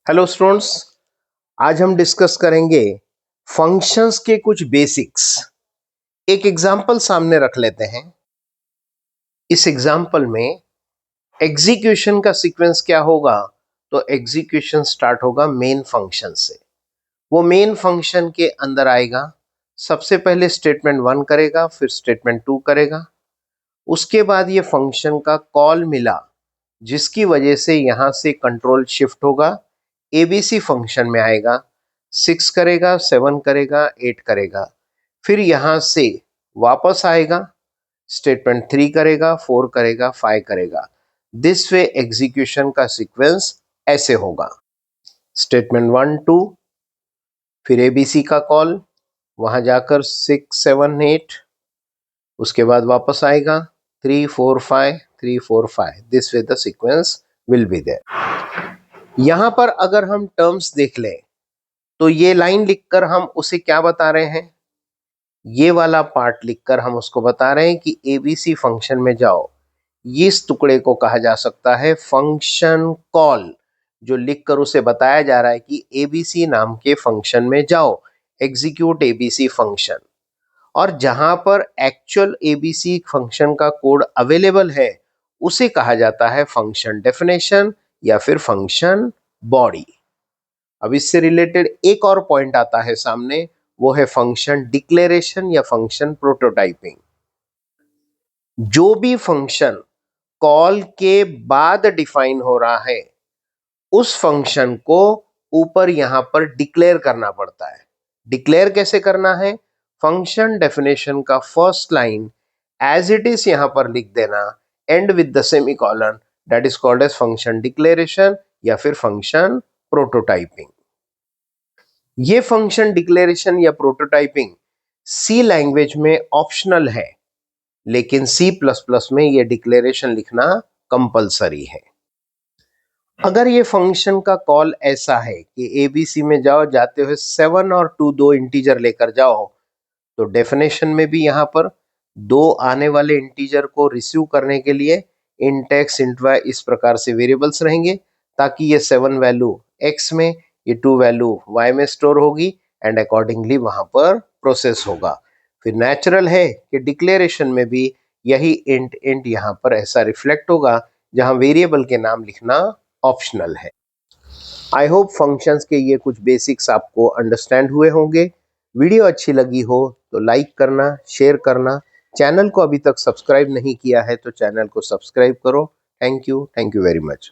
Hello students, आज हम discuss करेंगे फंक्शंस के कुछ बेसिक्स। एक एग्जांपल सामने रख लेते हैं। इस एग्जांपल में एग्जीक्यूशन का सीक्वेंस क्या होगा? तो एग्जीक्यूशन स्टार्ट होगा मेन फंक्शन से। वो मेन फंक्शन के अंदर आएगा, सबसे पहले स्टेटमेंट 1 करेगा, फिर स्टेटमेंट 2 करेगा। उसके बाद ये फंक्शन का कॉल मिला, जिसकी वजह से यहां से कंट्रोल शिफ्ट होगा, एबीसी फंक्शन में आएगा। 6 करेगा, 7 करेगा, 8 करेगा, फिर यहां से वापस आएगा, स्टेटमेंट 3 करेगा, 4 करेगा, 5 करेगा। दिस वे एग्जीक्यूशन का सीक्वेंस ऐसे होगा। स्टेटमेंट 1 2, फिर एबीसी का कॉल, वहां जाकर 6 7 8, उसके बाद वापस आएगा 3 4 5 3 4 5। This way the sequence will be there. यहां पर अगर हम टर्म्स देख लें तो ये लाइन लिखकर हम उसे क्या बता रहे हैं? ये वाला पार्ट लिखकर हम उसको बता रहे हैं कि एबीसी फंक्शन में जाओ। इस टुकड़े को कहा जा सकता है फंक्शन कॉल, जो लिखकर उसे बताया जा रहा है कि एबीसी नाम के फंक्शन में जाओ, एग्जीक्यूट एबीसी फंक्शन। और जहां पर एक्चुअल एबीसी फंक्शन का कोड अवेलेबल है उसे कहा जाता है फंक्शन डेफिनेशन या फिर फंक्शन बॉडी। अब इससे रिलेटेड एक और पॉइंट आता है सामने, वो है फंक्शन डिक्लेरेशन या फंक्शन प्रोटोटाइपिंग। जो भी फंक्शन कॉल के बाद डिफाइन हो रहा है उस फंक्शन को ऊपर यहां पर डिक्लेयर करना पड़ता है। डिक्लेयर कैसे करना है? फंक्शन डेफिनेशन का first line as it is यहां पर लिख देना, and with the semicolon, that is called as function declaration या फिर फंक्शन प्रोटोटाइपिंग। ये फंक्शन डिक्लेरेशन या प्रोटोटाइपिंग सी लैंग्वेज में ऑप्शनल है, लेकिन सी प्लस प्लस में ये डिक्लेरेशन लिखना कंपलसरी है। अगर ये फंक्शन का कॉल ऐसा है कि एबीसी में जाओ, जाते हुए 7 और 2 दो इंटीजर लेकर जाओ, तो डेफिनेशन में भी यहां पर दो आने वाले इंटीजर को रिसीव करने के लिए इंट एक्स इंट वाई इस प्रकार से वेरिएबल्स रहेंगे, ताकि ये 7 वैल्यू एक्स में, ये 2 वैल्यू वाई में स्टोर होगी एंड अकॉर्डिंगली वहां पर प्रोसेस होगा। फिर नेचुरल है कि डिक्लेरेशन में भी यही इंट इंट यहां पर ऐसा रिफ्लेक्ट होगा, जहां वेरिएबल के नाम लिखना ऑप्शनल है। आई होप फंक्शंस के ये कुछ बेसिक्स आपको अंडरस्टैंड हुए होंगे। वीडियो अच्छी लगी हो तो लाइक करना, शेयर करना। चैनल को अभी तक सब्सक्राइब नहीं किया है तो चैनल को सब्सक्राइब करो। Thank you very much.